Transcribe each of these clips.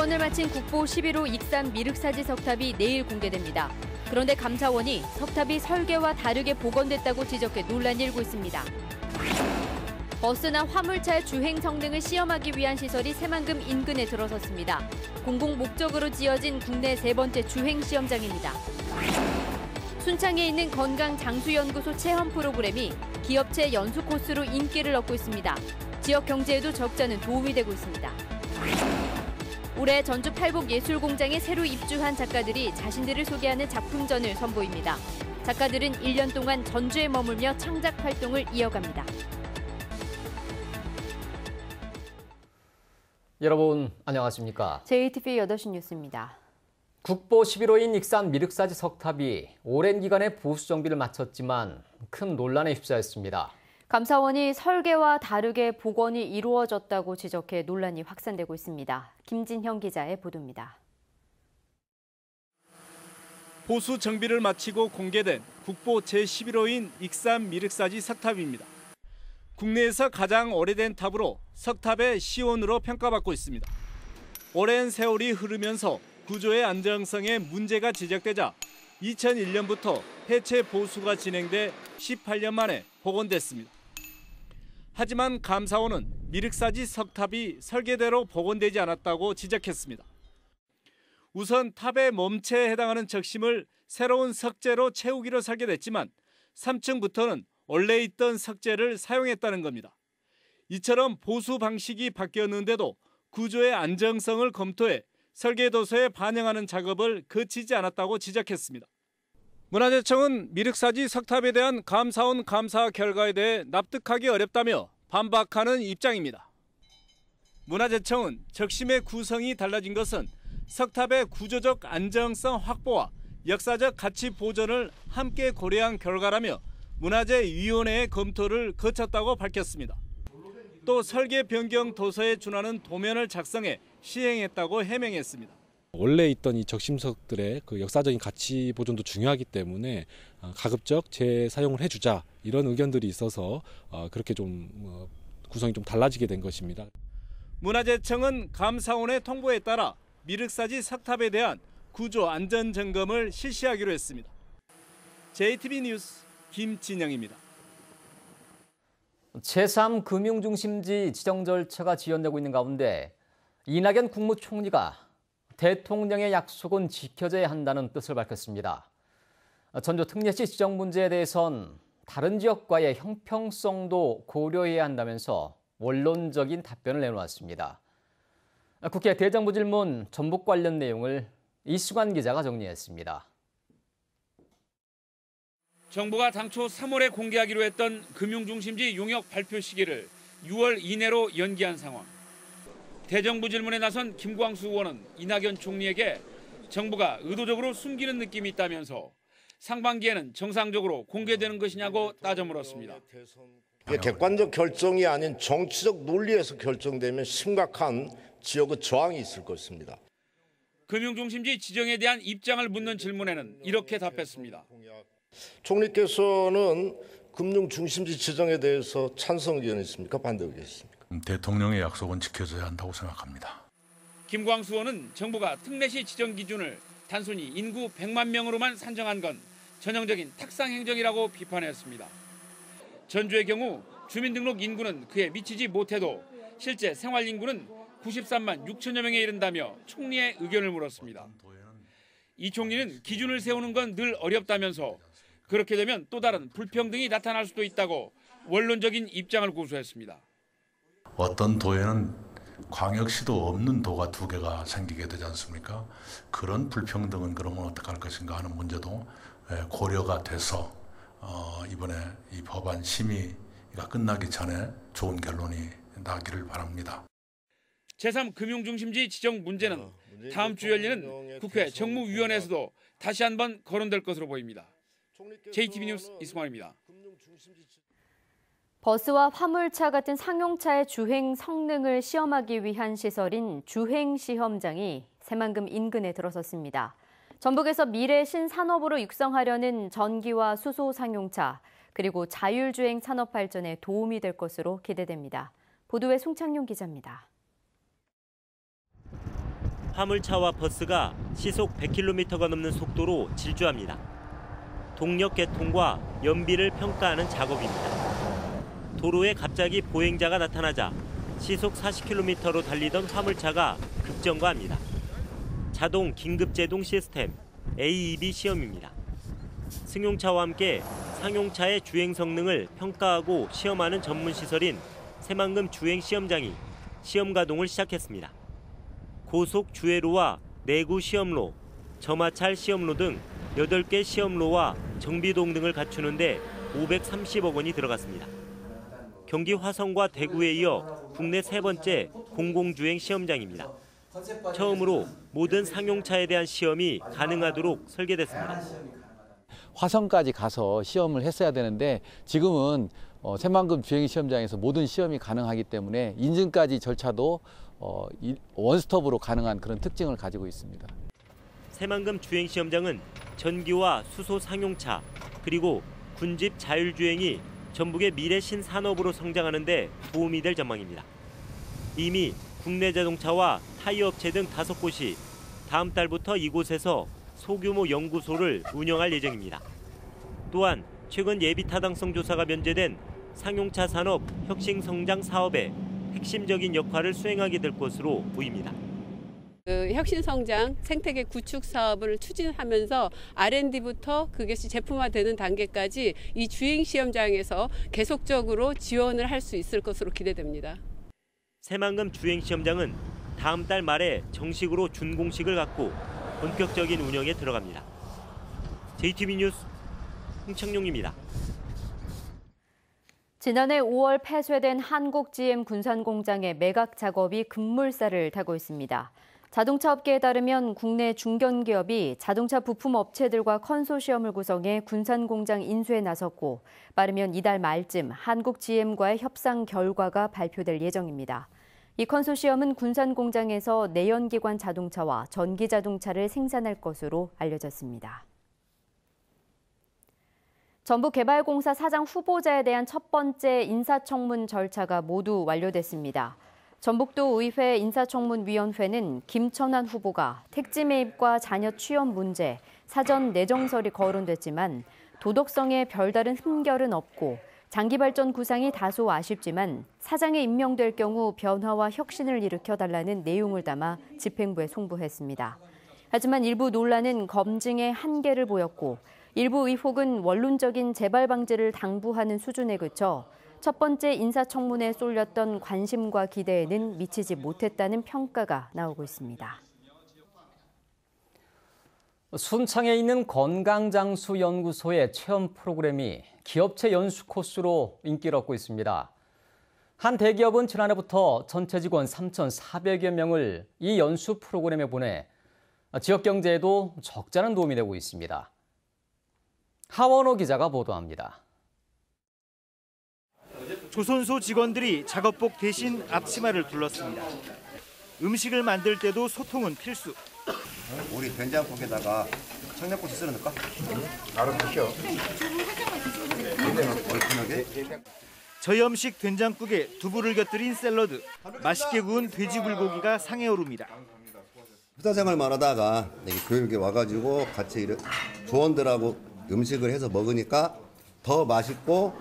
시연을 마친 국보 11호 익산 미륵사지 석탑이 내일 공개됩니다. 그런데 감사원이 석탑이 설계와 다르게 복원됐다고 지적해 논란이 일고 있습니다. 버스나 화물차의 주행 성능을 시험하기 위한 시설이 새만금 인근에 들어섰습니다. 공공 목적으로 지어진 국내 세 번째 주행 시험장입니다. 순창에 있는 건강장수연구소 체험 프로그램이 기업체 연수 코스로 인기를 얻고 있습니다. 지역 경제에도 적지 않은 도움이 되고 있습니다. 올해 전주 팔복예술공장에 새로 입주한 작가들이 자신들을 소개하는 작품전을 선보입니다. 작가들은 1년 동안 전주에 머물며 창작 활동을 이어갑니다. 여러분 안녕하십니까? JTBC 8시 뉴스입니다. 국보 11호인 익산 미륵사지 석탑이 오랜 기간의 보수 정비를 마쳤지만 큰 논란에 휩싸였습니다. 감사원이 설계와 다르게 복원이 이루어졌다고 지적해 논란이 확산되고 있습니다. 김진형 기자의 보도입니다. 보수 정비를 마치고 공개된 국보 제11호인 익산 미륵사지 석탑입니다. 국내에서 가장 오래된 탑으로 석탑의 시온으로 평가받고 있습니다. 오랜 세월이 흐르면서 구조의 안정성에 문제가 지적되자 2001년부터 해체 보수가 진행돼 18년 만에 복원됐습니다. 하지만 감사원은 미륵사지 석탑이 설계대로 복원되지 않았다고 지적했습니다. 우선 탑의 몸체에 해당하는 적심을 새로운 석재로 채우기로 설계됐지만 3층부터는 원래 있던 석재를 사용했다는 겁니다. 이처럼 보수 방식이 바뀌었는데도 구조의 안정성을 검토해 설계도서에 반영하는 작업을 거치지 않았다고 지적했습니다. 문화재청은 미륵사지 석탑에 대한 감사원 감사 결과에 대해 납득하기 어렵다며 반박하는 입장입니다. 문화재청은 적심의 구성이 달라진 것은 석탑의 구조적 안정성 확보와 역사적 가치 보존을 함께 고려한 결과라며 문화재위원회의 검토를 거쳤다고 밝혔습니다. 또 설계 변경 도서에 준하는 도면을 작성해 시행했다고 해명했습니다. 원래 있던 이 적심석들의 그 역사적인 가치 보존도 중요하기 때문에 가급적 재사용을 해주자 이런 의견들이 있어서 그렇게 좀 구성이 좀 달라지게 된 것입니다. 문화재청은 감사원의 통보에 따라 미륵사지 석탑에 대한 구조 안전 점검을 실시하기로 했습니다. JTBC 뉴스 김진영입니다. 제3금융중심지 지정 절차가 지연되고 있는 가운데 이낙연 국무총리가 대통령의 약속은 지켜져야 한다는 뜻을 밝혔습니다. 전주 특례시 지정 문제에 대해선 다른 지역과의 형평성도 고려해야 한다면서 원론적인 답변을 내놓았습니다. 국회 대정부질문 전북 관련 내용을 이수관 기자가 정리했습니다. 정부가 당초 3월에 공개하기로 했던 금융중심지 용역 발표 시기를 6월 이내로 연기한 상황. 대정부 질문에 나선 김광수 의원은 이낙연 총리에게 정부가 의도적으로 숨기는 느낌이 있다면서 상반기에는 정상적으로 공개되는 것이냐고 따져 물었습니다. 객관적 결정이 아닌 정치적 논리에서 결정되면 심각한 지역의 저항이 있을 것입니다. 금융중심지 지정에 대한 입장을 묻는 질문에는 이렇게 답했습니다. 총리께서는 금융중심지 지정에 대해서 찬성 의견이십니까? 반대 의견이십니까? 대통령의 약속은 지켜져야 한다고 생각합니다. 김광수 의원은 정부가 특례시 지정 기준을 단순히 인구 100만 명으로만 산정한 건 전형적인 탁상 행정이라고 비판했습니다. 전주의 경우 주민등록 인구는 그에 미치지 못해도 실제 생활 인구는 93만 6천여 명에 이른다며 총리의 의견을 물었습니다. 이 총리는 기준을 세우는 건 늘 어렵다면서 그렇게 되면 또 다른 불평등이 나타날 수도 있다고 원론적인 입장을 고수했습니다. 어떤 도에는 광역시도 없는 도가 2개가 생기게 되지 않습니까? 그런 불평등은 그러면 어떻게 할 것인가 하는 문제도 고려가 돼서 이번에 이 법안 심의가 끝나기 전에 좋은 결론이 나기를 바랍니다. 제3금융중심지 지정 문제는 다음 주 열리는 국회 정무위원회에서도 다시 한번 거론될 것으로 보입니다. JTBC 뉴스 이승환입니다. 버스와 화물차 같은 상용차의 주행 성능을 시험하기 위한 시설인 주행시험장이 새만금 인근에 들어섰습니다. 전북에서 미래 신산업으로 육성하려는 전기와 수소 상용차, 그리고 자율주행 산업 발전에 도움이 될 것으로 기대됩니다. 보도에 송창용 기자입니다. 화물차와 버스가 시속 100km가 넘는 속도로 질주합니다. 동력 개통과 연비를 평가하는 작업입니다. 도로에 갑자기 보행자가 나타나자 시속 40km로 달리던 화물차가 급정거합니다. 자동 긴급제동 시스템 AEB 시험입니다. 승용차와 함께 상용차의 주행 성능을 평가하고 시험하는 전문 시설인 새만금 주행 시험장이 시험 가동을 시작했습니다. 고속 주회로와 내구 시험로, 점화찰 시험로 등 8개 시험로와 정비동 등을 갖추는데 530억 원이 들어갔습니다. 경기 화성과 대구에 이어 국내 3번째 공공주행 시험장입니다. 처음으로 모든 상용차에 대한 시험이 가능하도록 설계됐습니다. 화성까지 가서 시험을 했어야 되는데 지금은 새만금 주행 시험장에서 모든 시험이 가능하기 때문에 인증까지 절차도 원스톱으로 가능한 그런 특징을 가지고 있습니다. 새만금 주행 시험장은 전기와 수소 상용차 그리고 군집 자율주행이 전북의 미래 신산업으로 성장하는 데 도움이 될 전망입니다. 이미 국내 자동차와 타이어 업체 등 5곳이 다음 달부터 이곳에서 소규모 연구소를 운영할 예정입니다. 또한 최근 예비 타당성 조사가 면제된 상용차 산업 혁신 성장 사업에 핵심적인 역할을 수행하게 될 것으로 보입니다. 혁신성장 생태계 구축 사업을 추진하면서 R&D부터 그것이 제품화되는 단계까지 이 주행시험장에서 계속적으로 지원을 할 수 있을 것으로 기대됩니다. 새만금 주행시험장은 다음 달 말에 정식으로 준공식을 갖고 본격적인 운영에 들어갑니다. JTB 뉴스 홍창용입니다. 지난해 5월 폐쇄된 한국 GM 군산공장의 매각 작업이 급물살을 타고 있습니다. 자동차 업계에 따르면 국내 중견기업이 자동차 부품 업체들과 컨소시엄을 구성해 군산공장 인수에 나섰고 빠르면 이달 말쯤 한국 GM과의 협상 결과가 발표될 예정입니다. 이 컨소시엄은 군산공장에서 내연기관 자동차와 전기자동차를 생산할 것으로 알려졌습니다. 전북개발공사 사장 후보자에 대한 첫 번째 인사청문 절차가 모두 완료됐습니다. 전북도 의회 인사청문위원회는 김천환 후보가 택지 매입과 자녀 취업 문제, 사전 내정설이 거론됐지만 도덕성에 별다른 흠결은 없고 장기 발전 구상이 다소 아쉽지만 사장에 임명될 경우 변화와 혁신을 일으켜달라는 내용을 담아 집행부에 송부했습니다. 하지만 일부 논란은 검증의 한계를 보였고 일부 의혹은 원론적인 재발 방지를 당부하는 수준에 그쳐 첫 번째 인사청문회에 쏠렸던 관심과 기대에는 미치지 못했다는 평가가 나오고 있습니다. 순창에 있는 건강장수연구소의 체험 프로그램이 기업체 연수 코스로 인기를 얻고 있습니다. 한 대기업은 지난해부터 전체 직원 3,400여 명을 이 연수 프로그램에 보내 지역 경제에도 적잖은 도움이 되고 있습니다. 하원호 기자가 보도합니다. 조선소 직원들이 작업복 대신 앞치마를 둘렀습니다. 음식을 만들 때도 소통은 필수. 우리 된장국에다가 청양고추 썰어 넣을까? 알아보시오. 저염식 된장국에 두부를 곁들인 샐러드, 맛있게 구운 돼지 불고기가 상에 오릅니다. 회사 생활만 하다가 교육에 와가지고 같이 조원들하고 음식을 해서 먹으니까 더 맛있고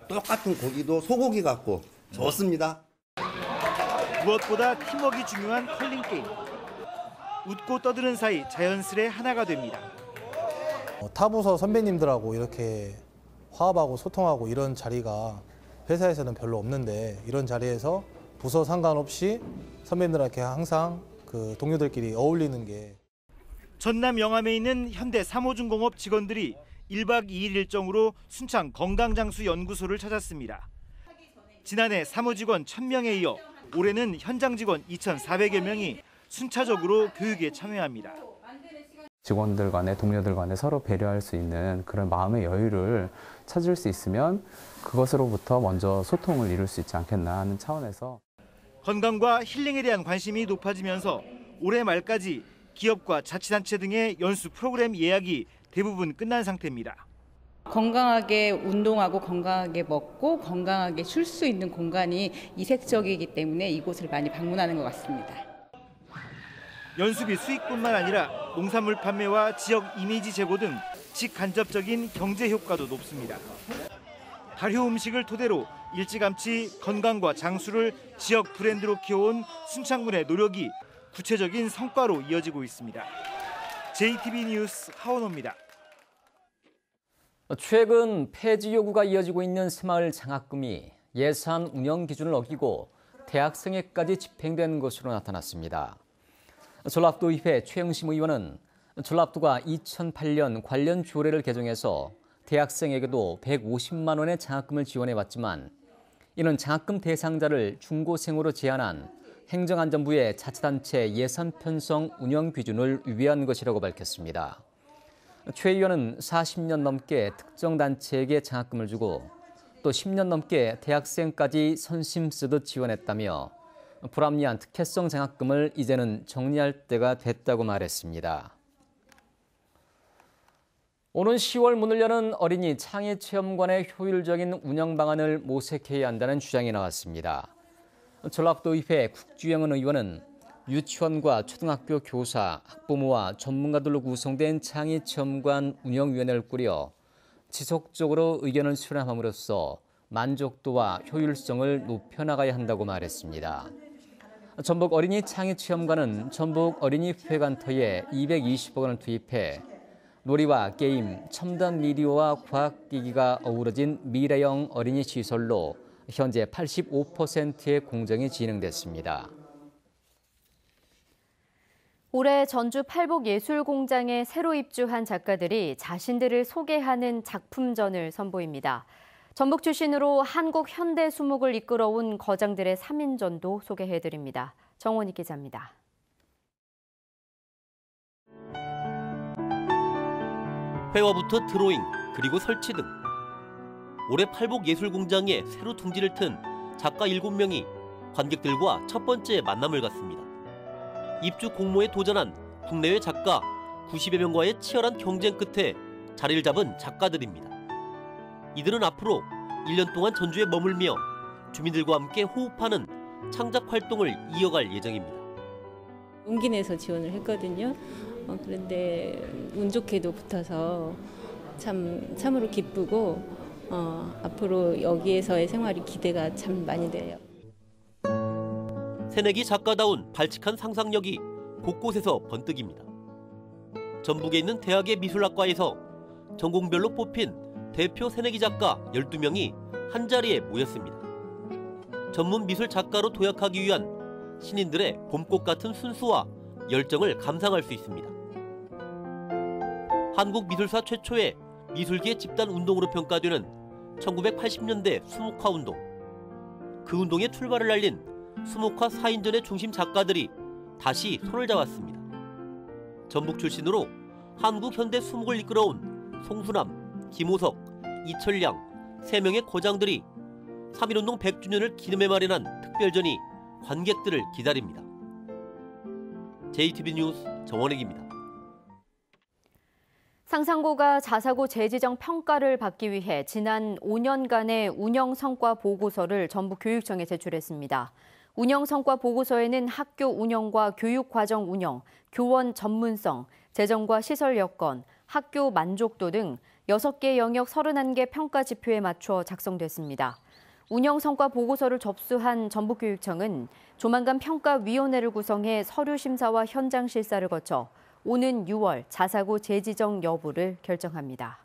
똑같은 고기도 소고기 같고 좋습니다. 무엇보다 팀워크가 중요한 컬링 게임. 웃고 떠드는 사이 자연스레 하나가 됩니다. 타부서 선배님들하고 이렇게 화합하고 소통하고 이런 자리가 회사에서는 별로 없는데 이런 자리에서 부서 상관없이 선배님들한테 항상 그 동료들끼리 어울리는 게. 전남 영암에 있는 현대 삼호중공업 직원들이 1박 2일 일정으로 순창 건강장수연구소를 찾았습니다. 지난해 사무직원 1,000명에 이어 올해는 현장 직원 2,400여 명이 순차적으로 교육에 참여합니다. 직원들 간에 동료들 간에 서로 배려할 수 있는 그런 마음의 여유를 찾을 수 있으면 그것으로부터 먼저 소통을 이룰 수 있지 않겠나 하는 차원에서 건강과 힐링에 대한 관심이 높아지면서 올해 말까지 기업과 자치단체 등의 연수 프로그램 예약이 대부분 끝난 상태입니다. 건강하게 운동하고 건강하게 먹고 건강하게 쉴 수 있는 공간이 이색적이기 때문에 이곳을 많이 방문하는 것 같습니다. 연수비 수익뿐만 아니라 농산물 판매와 지역 이미지 제고 등 직간접적인 경제 효과도 높습니다. 발효 음식을 토대로 일찌감치 건강과 장수를 지역 브랜드로 키워온 순창군의 노력이 구체적인 성과로 이어지고 있습니다. JTB 뉴스 하원호입니다. 최근 폐지 요구가 이어지고 있는 새마을 장학금이 예산 운영 기준을 어기고 대학생에까지 집행된 것으로 나타났습니다. 전라도의회 최영심 의원은 전라도가 2008년 관련 조례를 개정해서 대학생에게도 150만 원의 장학금을 지원해왔지만 이는 장학금 대상자를 중고생으로 제한한 행정안전부의 자치단체 예산 편성 운영 기준을 위배한 것이라고 밝혔습니다. 최 의원은 40년 넘게 특정 단체에게 장학금을 주고 또 10년 넘게 대학생까지 선심 쓰듯 지원했다며 불합리한 특혜성 장학금을 이제는 정리할 때가 됐다고 말했습니다. 오는 10월 문을 여는 어린이 창의체험관의 효율적인 운영 방안을 모색해야 한다는 주장이 나왔습니다. 전라도의회 국주영은 의원은 유치원과 초등학교 교사, 학부모와 전문가들로 구성된 창의체험관 운영위원회를 꾸려 지속적으로 의견을 수렴함으로써 만족도와 효율성을 높여나가야 한다고 말했습니다. 전북 어린이 창의체험관은 전북 어린이회관터에 220억 원을 투입해 놀이와 게임, 첨단 미디어와 과학기기가 어우러진 미래형 어린이 시설로 현재 85%의 공정이 진행됐습니다. 올해 전주 팔복예술공장에 새로 입주한 작가들이 자신들을 소개하는 작품전을 선보입니다. 전북 출신으로 한국 현대 수목을 이끌어온 거장들의 3인전도 소개해드립니다. 정원희 기자입니다. 회화부터 드로잉, 그리고 설치 등 올해 팔복예술공장에 새로 둥지를 튼 작가 7명이 관객들과 첫 번째 만남을 갖습니다. 입주 공모에 도전한 국내외 작가 90여 명과의 치열한 경쟁 끝에 자리를 잡은 작가들입니다. 이들은 앞으로 1년 동안 전주에 머물며 주민들과 함께 호흡하는 창작 활동을 이어갈 예정입니다. 용기 내서 지원을 했거든요. 그런데 운 좋게도 붙어서 참으로 기쁘고 앞으로 여기에서의 생활이 기대가 참 많이 돼요. 새내기 작가다운 발칙한 상상력이 곳곳에서 번뜩입니다. 전북에 있는 대학의 미술학과에서 전공별로 뽑힌 대표 새내기 작가 12명이 한자리에 모였습니다. 전문 미술 작가로 도약하기 위한 신인들의 봄꽃 같은 순수와 열정을 감상할 수 있습니다. 한국 미술사 최초의 미술계의 집단 운동으로 평가되는 1980년대 수묵화 운동. 그 운동의 출발을 알린 수묵화 4인전의 중심 작가들이 다시 손을 잡았습니다. 전북 출신으로 한국 현대 수묵을 이끌어온 송수남, 김호석, 이철량 3명의 거장들이 3.1운동 100주년을 기념해 마련한 특별전이 관객들을 기다립니다. JTB 뉴스 정원익입니다. 상상고가 자사고 재지정 평가를 받기 위해 지난 5년간의 운영성과 보고서를 전북교육청에 제출했습니다. 운영성과 보고서에는 학교 운영과 교육과정 운영, 교원 전문성, 재정과 시설 여건, 학교 만족도 등 6개 영역 31개 평가 지표에 맞춰 작성됐습니다. 운영성과 보고서를 접수한 전북교육청은 조만간 평가위원회를 구성해 서류 심사와 현장 실사를 거쳐 오는 6월 자사고 재지정 여부를 결정합니다.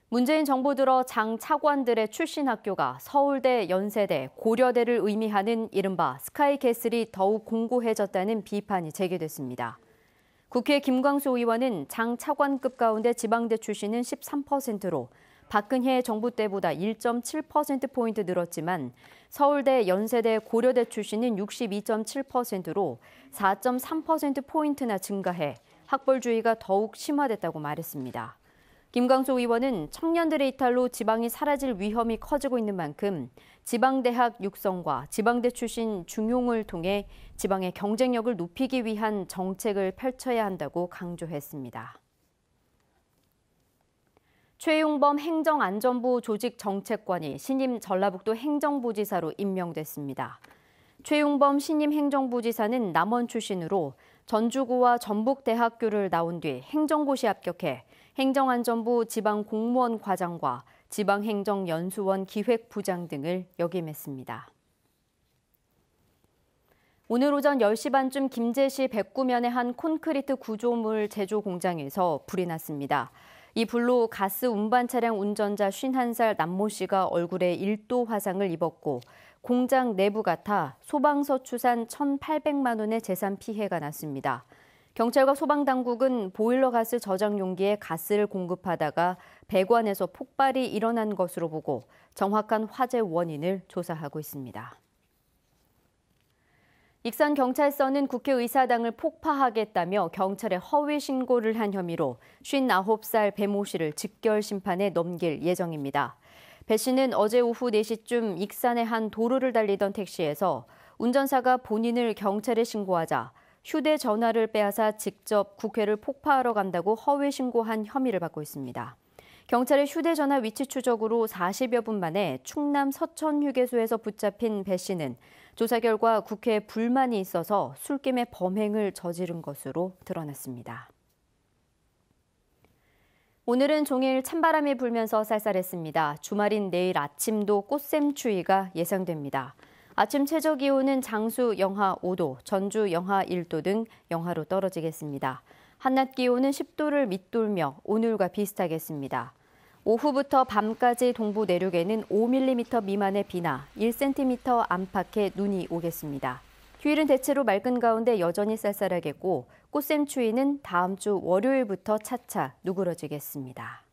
문재인 정부 들어 장 차관들의 출신 학교가 서울대, 연세대, 고려대를 의미하는 이른바 스카이캐슬이 더욱 공고해졌다는 비판이 제기됐습니다. 국회 김광수 의원은 장 차관급 가운데 지방대 출신은 13%로 박근혜 정부 때보다 1.7%포인트 늘었지만 서울대, 연세대, 고려대 출신은 62.7%로 4.3%포인트나 증가해 학벌주의가 더욱 심화됐다고 말했습니다. 김광수 의원은 청년들의 이탈로 지방이 사라질 위험이 커지고 있는 만큼 지방대학 육성과 지방대 출신 중용을 통해 지방의 경쟁력을 높이기 위한 정책을 펼쳐야 한다고 강조했습니다. 최용범 행정안전부 조직정책관이 신임 전라북도 행정부지사로 임명됐습니다. 최용범 신임 행정부지사는 남원 출신으로 전주고와 전북대학교를 나온 뒤 행정고시 합격해 행정안전부 지방공무원 과장과 지방행정연수원 기획부장 등을 역임했습니다. 오늘 오전 10시 반쯤 김제시 백구면의 한 콘크리트 구조물 제조 공장에서 불이 났습니다. 이 불로 가스 운반 차량 운전자 51살 남모 씨가 얼굴에 1도 화상을 입었고 공장 내부가 타 소방서 추산 1,800만 원의 재산 피해가 났습니다. 경찰과 소방당국은 보일러 가스 저장 용기에 가스를 공급하다가 배관에서 폭발이 일어난 것으로 보고 정확한 화재 원인을 조사하고 있습니다. 익산경찰서는 국회의사당을 폭파하겠다며 경찰에 허위 신고를 한 혐의로 59살 배 모 씨를 직결 심판에 넘길 예정입니다. 배 씨는 어제 오후 4시쯤 익산의 한 도로를 달리던 택시에서 운전사가 본인을 경찰에 신고하자 휴대전화를 빼앗아 직접 국회를 폭파하러 간다고 허위 신고한 혐의를 받고 있습니다. 경찰의 휴대전화 위치 추적으로 40여 분 만에 충남 서천휴게소에서 붙잡힌 배 씨는 조사 결과 국회에 불만이 있어서 술김에 범행을 저지른 것으로 드러났습니다. 오늘은 종일 찬바람이 불면서 쌀쌀했습니다. 주말인 내일 아침도 꽃샘추위가 예상됩니다. 아침 최저기온은 장수 영하 5도, 전주 영하 1도 등 영하로 떨어지겠습니다. 한낮 기온은 10도를 밑돌며 오늘과 비슷하겠습니다. 오후부터 밤까지 동부 내륙에는 5mm 미만의 비나 1cm 안팎의 눈이 오겠습니다. 휴일은 대체로 맑은 가운데 여전히 쌀쌀하겠고 꽃샘추위는 다음 주 월요일부터 차차 누그러지겠습니다.